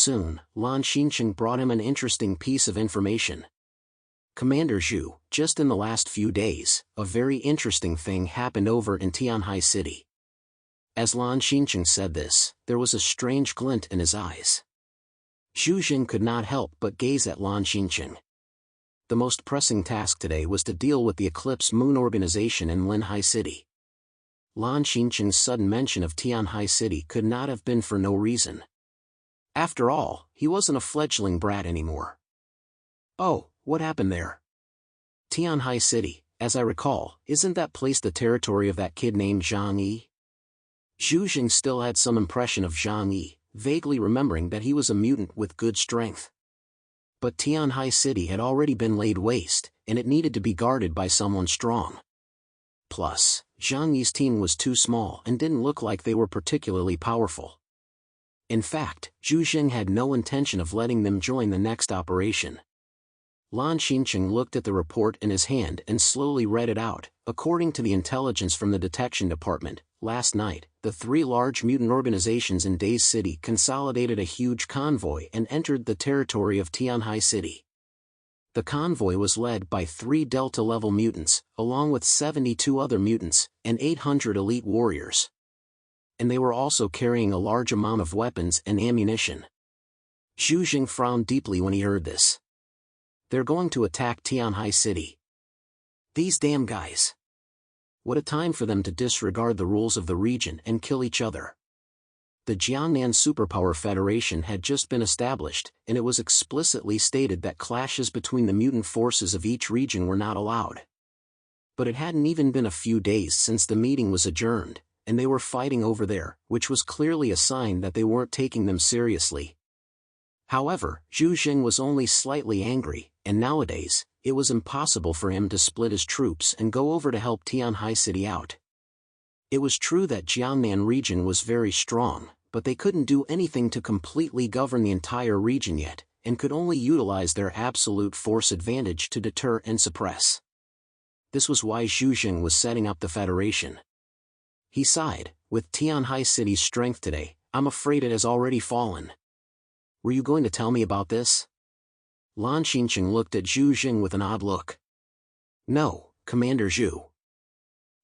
soon, Lan Xincheng brought him an interesting piece of information. Commander Zhu, just in the last few days, a very interesting thing happened over in Tianhai City. As Lan Xincheng said this, there was a strange glint in his eyes. Zhu Jing could not help but gaze at Lan Xincheng. The most pressing task today was to deal with the Eclipse Moon organization in Linhai City. Lan Xincheng's sudden mention of Tianhai City could not have been for no reason. After all, he wasn't a fledgling brat anymore. Oh, what happened there? Tianhai City, as I recall, isn't that place the territory of that kid named Zhang Yi? Zhu Jing still had some impression of Zhang Yi, vaguely remembering that he was a mutant with good strength. But Tianhai City had already been laid waste, and it needed to be guarded by someone strong. Plus, Zhang Yi's team was too small and didn't look like they were particularly powerful. In fact, Zhu Jing had no intention of letting them join the next operation. Lan Xincheng looked at the report in his hand and slowly read it out. According to the intelligence from the detection department, last night, the 3 large mutant organizations in Daze City consolidated a huge convoy and entered the territory of Tianhai City. The convoy was led by 3 Delta-level mutants, along with 72 other mutants, and 800 elite warriors. And they were also carrying a large amount of weapons and ammunition. Zhu Jing frowned deeply when he heard this. They're going to attack Tianhai City. These damn guys. What a time for them to disregard the rules of the region and kill each other. The Jiangnan Superpower Federation had just been established, and it was explicitly stated that clashes between the mutant forces of each region were not allowed. But it hadn't even been a few days since the meeting was adjourned, and they were fighting over there, which was clearly a sign that they weren't taking them seriously. However, Zhu Jing was only slightly angry, and nowadays, it was impossible for him to split his troops and go over to help Tianhai City out. It was true that Jiangnan region was very strong, but they couldn't do anything to completely govern the entire region yet, and could only utilize their absolute force advantage to deter and suppress. This was why Zhu Jing was setting up the Federation. He sighed, with Tianhai City's strength today, I'm afraid it has already fallen. Were you going to tell me about this? Lan Xincheng looked at Zhu Jing with an odd look. No, Commander Zhu.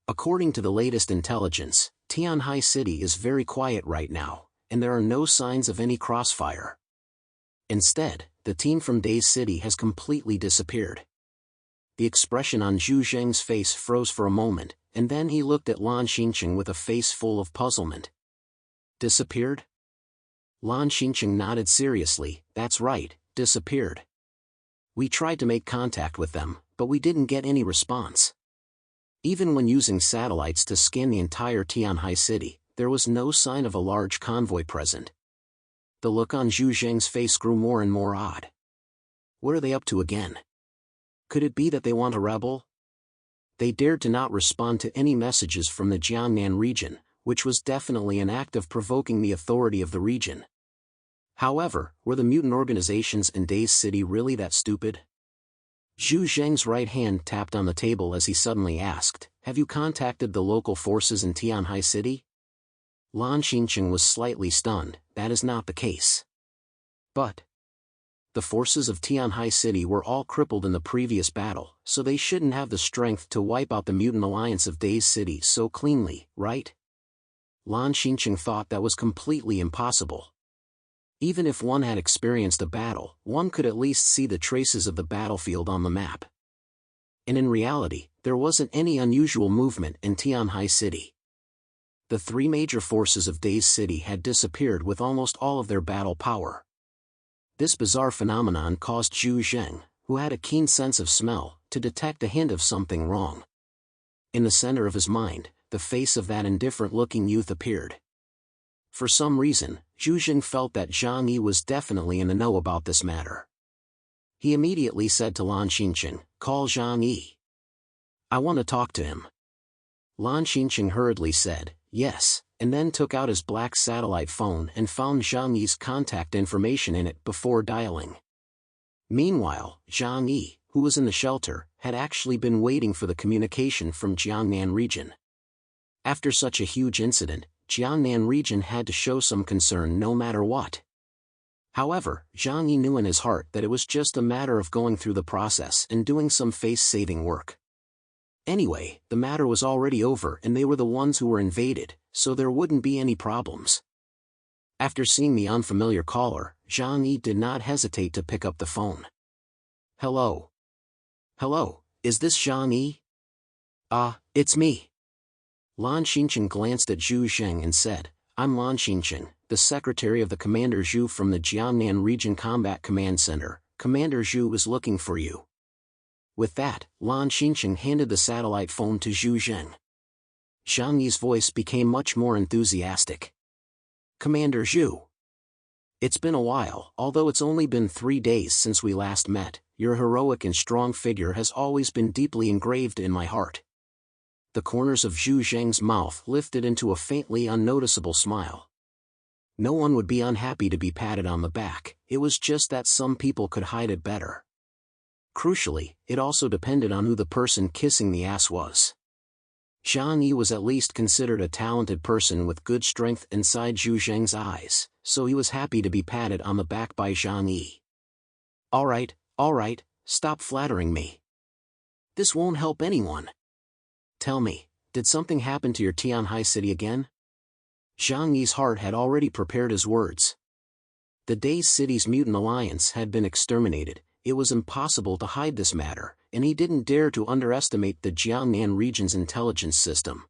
According to the latest intelligence, Tianhai City is very quiet right now, and there are no signs of any crossfire. Instead, the team from Daze City has completely disappeared. The expression on Zhu Jing's face froze for a moment, and then he looked at Lan Xincheng with a face full of puzzlement. Disappeared? Lan Xincheng nodded seriously. That's right, disappeared. We tried to make contact with them, but we didn't get any response. Even when using satellites to scan the entire Tianhai City, there was no sign of a large convoy present. The look on Zhu Jing's face grew more and more odd. What are they up to again? Could it be that they want a rebel? They dared to not respond to any messages from the Jiangnan region, which was definitely an act of provoking the authority of the region. However, were the mutant organizations in Daze City really that stupid? Zhu Jing's right hand tapped on the table as he suddenly asked, Have you contacted the local forces in Tianhai City? Lan Xincheng was slightly stunned. That is not the case. But the forces of Tianhai City were all crippled in the previous battle, so they shouldn't have the strength to wipe out the mutant alliance of Daze City so cleanly, right? Lan Xincheng thought that was completely impossible. Even if one had experienced a battle, one could at least see the traces of the battlefield on the map. And in reality, there wasn't any unusual movement in Tianhai City. The 3 major forces of Daze City had disappeared with almost all of their battle power. This bizarre phenomenon caused Zhu Jing, who had a keen sense of smell, to detect a hint of something wrong. In the center of his mind, the face of that indifferent-looking youth appeared. For some reason, Zhu Jing felt that Zhang Yi was definitely in the know about this matter. He immediately said to Lan Xincheng, Call Zhang Yi. I want to talk to him. Lan Xincheng hurriedly said, Yes, and then took out his black satellite phone and found Zhang Yi's contact information in it before dialing. Meanwhile, Zhang Yi, who was in the shelter, had actually been waiting for the communication from Jiangnan region. After such a huge incident, Jiangnan region had to show some concern no matter what. However, Zhang Yi knew in his heart that it was just a matter of going through the process and doing some face-saving work. Anyway, the matter was already over and they were the ones who were invaded, so there wouldn't be any problems. After seeing the unfamiliar caller, Zhang Yi did not hesitate to pick up the phone. Hello. Hello, is this Zhang Yi? It's me. Lan Xinchen glanced at Zhu Zheng and said, I'm Lan Xinchen, the secretary of the Commander Zhu from the Jiangnan Region Combat Command Center. Commander Zhu is looking for you. With that, Lan Xinchen handed the satellite phone to Zhu Zheng. Zhang Yi's voice became much more enthusiastic. Commander Zhu. It's been a while, although it's only been 3 days since we last met. Your heroic and strong figure has always been deeply engraved in my heart. The corners of Zhu Zheng's mouth lifted into a faintly unnoticeable smile. No one would be unhappy to be patted on the back, it was just that some people could hide it better. Crucially, it also depended on who the person kissing the ass was. Zhang Yi was at least considered a talented person with good strength inside Zhu Zheng's eyes, so he was happy to be patted on the back by Zhang Yi. Alright, stop flattering me. This won't help anyone. Tell me, did something happen to your Tianhai city again? Zhang Yi's heart had already prepared his words. The Days City's mutant alliance had been exterminated. It was impossible to hide this matter, and he didn't dare to underestimate the Jiangnan region's intelligence system.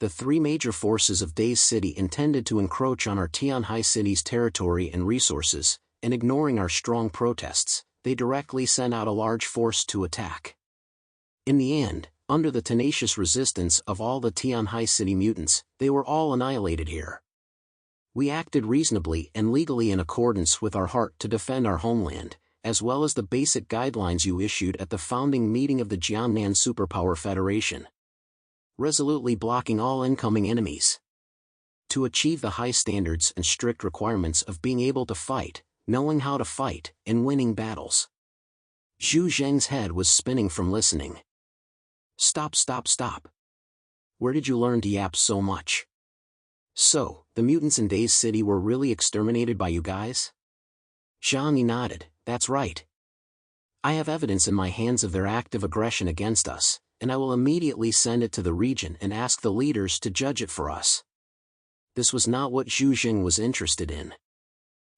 The 3 major forces of Days City intended to encroach on our Tianhai city's territory and resources, and ignoring our strong protests, they directly sent out a large force to attack. In the end, under the tenacious resistance of all the Tianhai city mutants, they were all annihilated here. We acted reasonably and legally in accordance with our heart to defend our homeland, as well as the basic guidelines you issued at the founding meeting of the Jiangnan Superpower Federation. Resolutely blocking all incoming enemies. To achieve the high standards and strict requirements of being able to fight, knowing how to fight, and winning battles. Zhu Zheng's head was spinning from listening. Stop. Where did you learn to yap so much? So, the mutants in Days City were really exterminated by you guys? Zhang Yi nodded, that's right. I have evidence in my hands of their active aggression against us, and I will immediately send it to the region and ask the leaders to judge it for us. This was not what Zhu Zheng was interested in.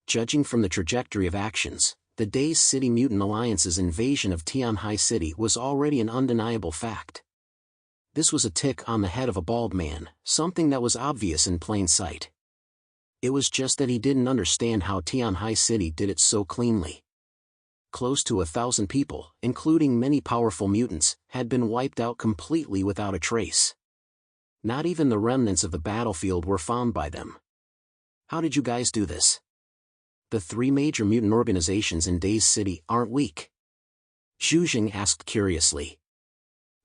Judging from the trajectory of actions, the Days City Mutant Alliance's invasion of Tianhai City was already an undeniable fact. This was a tick on the head of a bald man, something that was obvious in plain sight. It was just that he didn't understand how Tianhai City did it so cleanly. Close to 1,000 people, including many powerful mutants, had been wiped out completely without a trace. Not even the remnants of the battlefield were found by them. How did you guys do this? The 3 major mutant organizations in Days City aren't weak. Zhu Zheng asked curiously.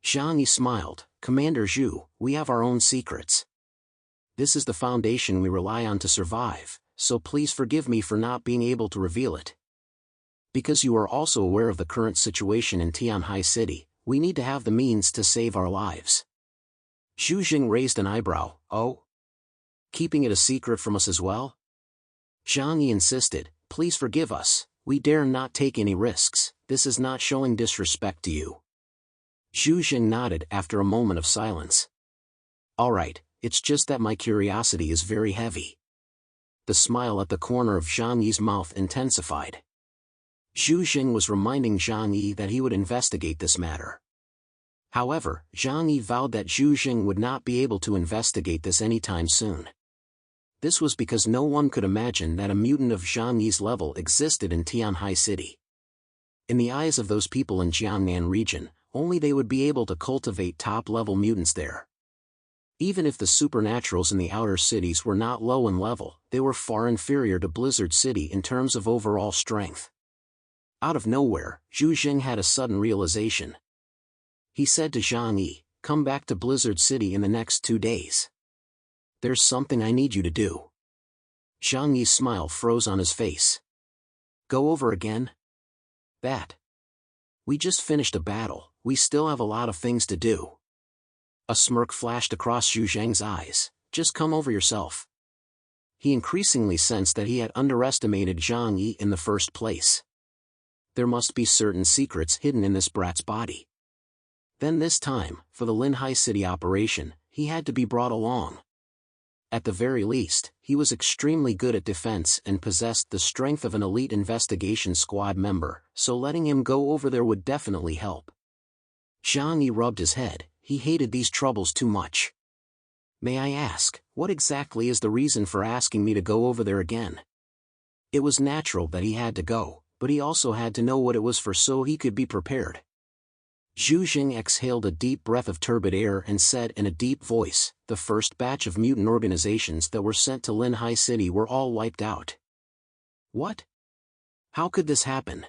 Zhang Yi smiled, Commander Zhu, we have our own secrets. This is the foundation we rely on to survive, so please forgive me for not being able to reveal it. Because you are also aware of the current situation in Tianhai City, we need to have the means to save our lives. Zhu Zheng raised an eyebrow, oh? Keeping it a secret from us as well? Zhang Yi insisted, please forgive us, we dare not take any risks, this is not showing disrespect to you. Zhu Zheng nodded after a moment of silence. Alright, it's just that my curiosity is very heavy. The smile at the corner of Zhang Yi's mouth intensified. Zhu Zheng was reminding Zhang Yi that he would investigate this matter. However, Zhang Yi vowed that Zhu Zheng would not be able to investigate this anytime soon. This was because no one could imagine that a mutant of Zhang Yi's level existed in Tianhai City. In the eyes of those people in Jiangnan region, only they would be able to cultivate top-level mutants there. Even if the supernaturals in the outer cities were not low in level, they were far inferior to Blizzard City in terms of overall strength. Out of nowhere, Zhu Zheng had a sudden realization. He said to Zhang Yi, come back to Blizzard City in the next 2 days. There's something I need you to do. Zhang Yi's smile froze on his face. Go over again? That. We just finished a battle, we still have a lot of things to do. A smirk flashed across Zhu Zheng's eyes, just come over yourself. he increasingly sensed that he had underestimated Zhang Yi in the first place. There must be certain secrets hidden in this brat's body. Then this time, for the Linhai City operation, he had to be brought along. At the very least, he was extremely good at defense and possessed the strength of an elite investigation squad member, so letting him go over there would definitely help. Zhang Yi rubbed his head. He hated these troubles too much. May I ask, what exactly is the reason for asking me to go over there again? It was natural that he had to go, but he also had to know what it was for so he could be prepared. Zhu Jing exhaled a deep breath of turbid air and said in a deep voice, the first batch of mutant organizations that were sent to Linhai City were all wiped out. What? How could this happen?